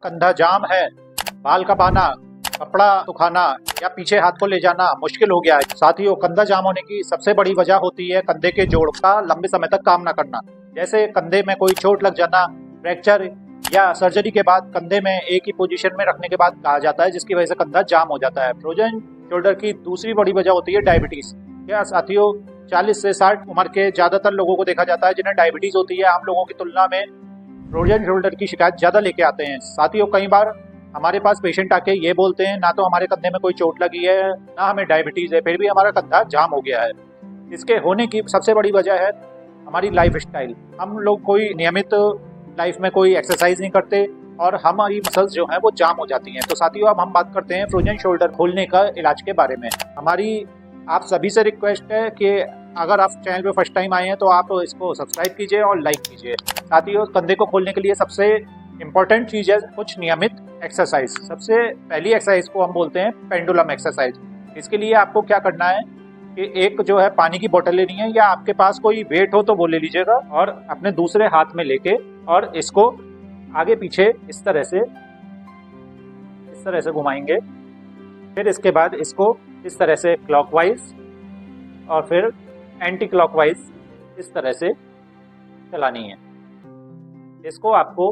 कंधा जाम है, बाल का बाना, कपड़ा सुखाना या पीछे हाथ को ले जाना मुश्किल हो गया है। साथियों, कंधा जाम होने की सबसे बड़ी वजह होती है कंधे के जोड़ का लंबे समय तक काम न करना। जैसे कंधे में कोई चोट लग जाना, फ्रैक्चर या सर्जरी के बाद कंधे में एक ही पोजीशन में रखने के बाद कहा जाता है, जिसकी वजह से कंधा जाम हो जाता है। फ्रोजन शोल्डर की दूसरी बड़ी वजह होती है डायबिटीज। क्या साथियों, 40 से 60 उम्र के ज्यादातर लोगों को देखा जाता है जिन्हें डायबिटीज होती है। आम लोगों की तुलना में फ्रोजन शोल्डर की शिकायत ज्यादा लेके आते हैं। साथियों, कई बार हमारे पास पेशेंट आके ये बोलते हैं, ना तो हमारे कंधे में कोई चोट लगी है, ना हमें डायबिटीज है, फिर भी हमारा कंधा जाम हो गया है। इसके होने की सबसे बड़ी वजह है हमारी लाइफ स्टाइल। हम लोग कोई नियमित लाइफ में कोई एक्सरसाइज नहीं करते और हमारी मसल्स जो हैं वो जाम हो जाती हैं। तो साथियों, अब हम बात करते हैं फ्रोजन शोल्डर खोलने का इलाज के बारे में। हमारी आप सभी से रिक्वेस्ट है कि अगर आप चैनल पे फर्स्ट टाइम आए हैं तो आप इसको सब्सक्राइब कीजिए और लाइक कीजिए। साथियों, कंधे को खोलने के लिए सबसे इम्पोर्टेंट चीज़ है कुछ नियमित एक्सरसाइज। सबसे पहली एक्सरसाइज को हम बोलते हैं पेंडुलम एक्सरसाइज। इसके लिए आपको क्या करना है कि एक जो है पानी की बोतल लेनी है, या आपके पास कोई वेट हो तो वो ले लीजिएगा और अपने दूसरे हाथ में लेके और इसको आगे पीछे इस तरह से घुमाएंगे। फिर इसके बाद इसको इस तरह से क्लॉकवाइज और फिर एंटी क्लॉकवाइज इस तरह से चलानी है। इसको आपको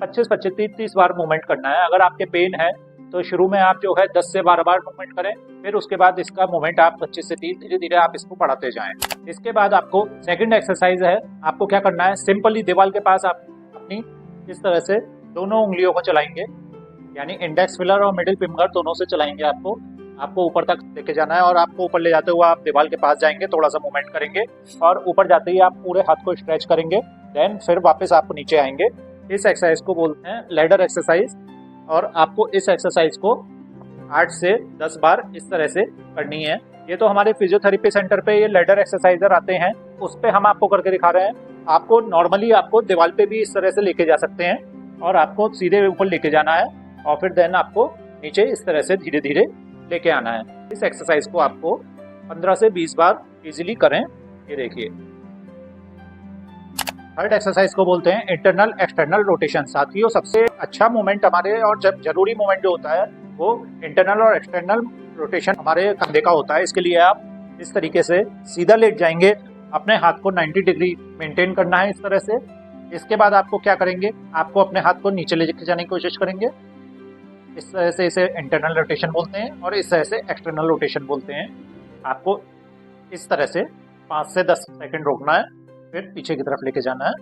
25-30 बार मूवमेंट करना है। अगर आपके पेन है तो शुरू में आप जो है 10 से 12 बार मूवमेंट करें, फिर उसके बाद इसका मूवमेंट आप 25 से 30 धीरे धीरे आप इसको बढ़ाते जाएं। इसके बाद आपको सेकंड एक्सरसाइज है, आपको क्या करना है, सिंपली दीवार के पास आप अपनी इस तरह से दोनों उंगलियों को चलाएंगे, यानी इंडेक्स फिंगर और मिडिल फिंगर दोनों से चलाएंगे। आपको ऊपर तक लेके जाना है और आपको ऊपर ले जाते हुए आप दीवार के पास जाएंगे, थोड़ा सा मूवमेंट करेंगे और ऊपर जाते ही आप पूरे हाथ को स्ट्रेच करेंगे। देन फिर वापस आप नीचे आएंगे। इस एक्सरसाइज को बोलते हैं लैडर एक्सरसाइज और आपको इस एक्सरसाइज को 8 से 10 बार इस तरह से करनी है। ये तो हमारे फिजियोथेरेपी सेंटर पे ये लैडर एक्सरसाइजर आते हैं, उस पे हम आपको करके दिखा रहे हैं। आपको नॉर्मली आपको दीवार पे भी इस तरह से लेके जा सकते हैं और आपको सीधे ऊपर लेके जाना है और फिर देन आपको नीचे इस तरह से धीरे धीरे लेके आना है। इस एक्सरसाइज को आपको 15 से 20 बार इजीली करें। ये देखिए। थर्ड एक्सरसाइज को बोलते हैं इंटरनल एक्सटर्नल रोटेशन। साथियों, सबसे अच्छा मूवमेंट हमारे और जब जरूरी मूवमेंट जो होता है वो इंटरनल और एक्सटर्नल रोटेशन हमारे कंधे का होता है। इसके लिए आप इस तरीके से सीधा लेट जाएंगे, अपने हाथ को 90 डिग्री मेंटेन करना है इस तरह से। इसके बाद आपको क्या करेंगे, आपको अपने हाथ को नीचे ले जाने की कोशिश करेंगे। इस तरह से इसे इंटरनल रोटेशन बोलते हैं और इस तरह से एक्सटर्नल रोटेशन बोलते हैं। आपको इस तरह से 5 से 10 सेकंड रोकना है, फिर पीछे की तरफ लेके जाना है,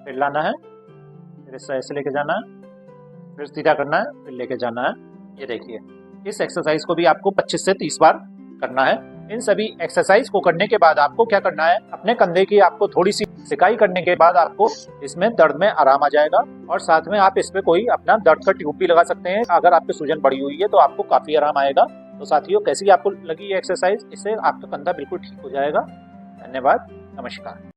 फिर लाना है, फिर इस तरह से लेके जाना है, फिर सीधा करना है, फिर लेके जाना है। ये देखिए। इस एक्सरसाइज को भी आपको 25 से 30 बार करना है। इन सभी एक्सरसाइज को करने के बाद आपको क्या करना है, अपने कंधे की आपको थोड़ी सी सिकाई करने के बाद आपको इसमें दर्द में आराम आ जाएगा और साथ में आप इस पे कोई अपना दर्द का ट्यूब भी लगा सकते हैं। अगर आपकी सूजन बढ़ी हुई है तो आपको काफी आराम आएगा। तो साथियों, कैसी आपको लगी ये एक्सरसाइज, इससे आपका कंधा बिल्कुल ठीक हो जाएगा। धन्यवाद, नमस्कार।